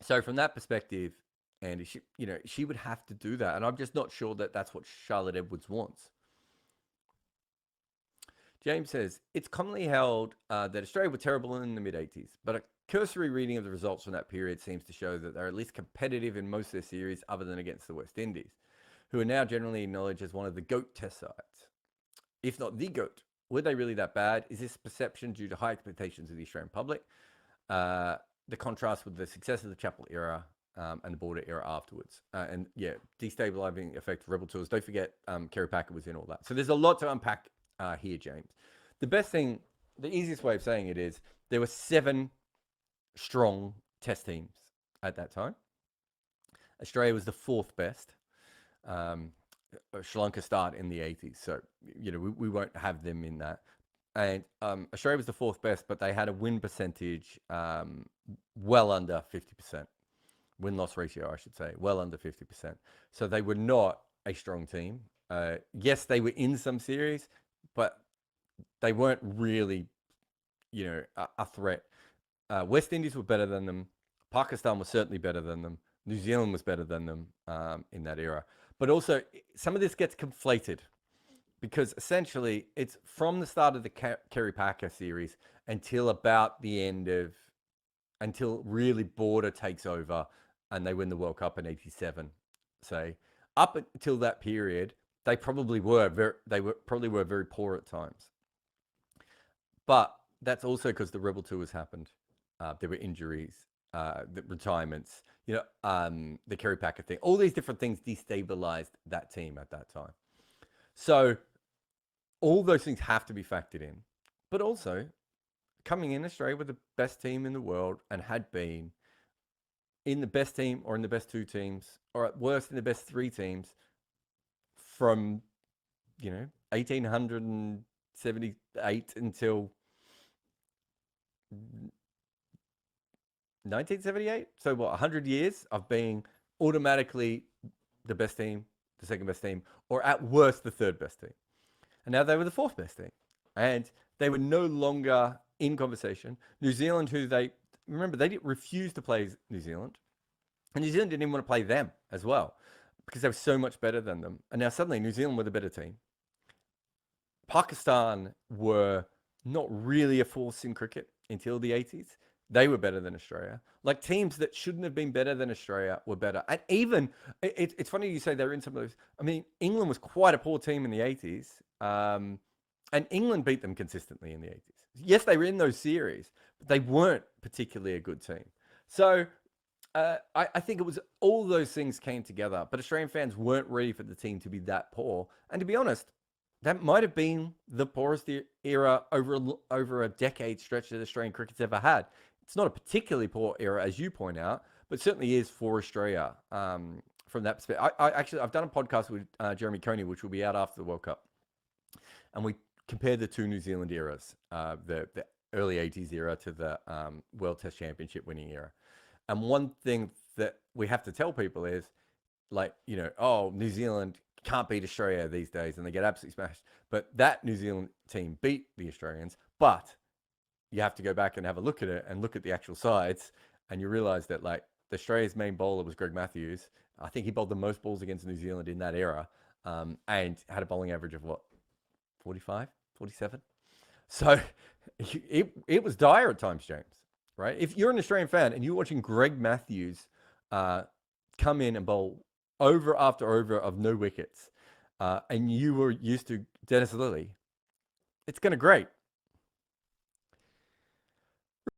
So from that perspective, Andy, she would have to do that, and I'm just not sure that that's what Charlotte Edwards wants. James says it's commonly held that Australia were terrible in the mid '80s, but a cursory reading of the results from that period seems to show that they're at least competitive in most of their series, other than against the West Indies, who are now generally acknowledged as one of the GOAT test sides, if not the GOAT. Were they really that bad? Is this perception due to high expectations of the Australian public? The contrast with the success of the Chappell era and the Border era afterwards. And yeah, destabilizing effect of Rebel Tours. Don't forget, Kerry Packer was in all that. So there's a lot to unpack here, James. The best thing, the easiest way of saying it is there were 7 strong test teams at that time. Australia was the 4th best. Sri Lanka start in the 80s. So, we won't have them in that. And Australia was the 4th best, but they had a win percentage well under 50%. Win-loss ratio, I should say, well under 50%. So they were not a strong team. Yes, they were in some series, but they weren't really, a threat. West Indies were better than them. Pakistan was certainly better than them. New Zealand was better than them in that era. But also, some of this gets conflated because essentially it's from the start of the Kerry Packer series until about the end of, until really Border takes over and they win the World Cup in '87. Say, up until that period, they probably were very poor at times. But that's also because the Rebel Tours happened. There were injuries, the retirements, the Kerry Packer thing. All these different things destabilized that team at that time. So all those things have to be factored in. But also, coming in, Australia were the best team in the world and had been in the best team or in the best 2 teams, or at worst in the best 3 teams from, 1878 until 1978. So what, 100 years of being automatically the best team, the second best team, or at worst the 3rd best team. And now they were the 4th best team. And they were no longer in conversation. New Zealand, who they refused to play New Zealand. And New Zealand didn't even want to play them as well because they were so much better than them. And now suddenly New Zealand were the better team. Pakistan were not really a force in cricket until the 80s. They were better than Australia. Like teams that shouldn't have been better than Australia were better. And even, it's funny you say they're in some of those. I mean, England was quite a poor team in the 80s. And England beat them consistently in the 80s. Yes, they were in those series, but they weren't particularly a good team. So I think it was all those things came together, but Australian fans weren't ready for the team to be that poor. And to be honest, that might have been the poorest era over a decade stretch that Australian cricket's ever had. It's not a particularly poor era, as you point out, but certainly is for Australia from that perspective. I've done a podcast with Jeremy Coney, which will be out after the World Cup, and we compared the 2 New Zealand eras, the early 80s era to the World Test Championship winning era. And one thing that we have to tell people is, like, New Zealand can't beat Australia these days, and they get absolutely smashed. But that New Zealand team beat the Australians. But you have to go back and have a look at it and look at the actual sides, and you realize that, like, Australia's main bowler was Greg Matthews. I think he bowled the most balls against New Zealand in that era, and had a bowling average of 45, 47. So it was dire at times, James. Right? If you're an Australian fan and you're watching Greg Matthews come in and bowl over after over of no wickets, and you were used to Dennis Lilly, it's going to grate.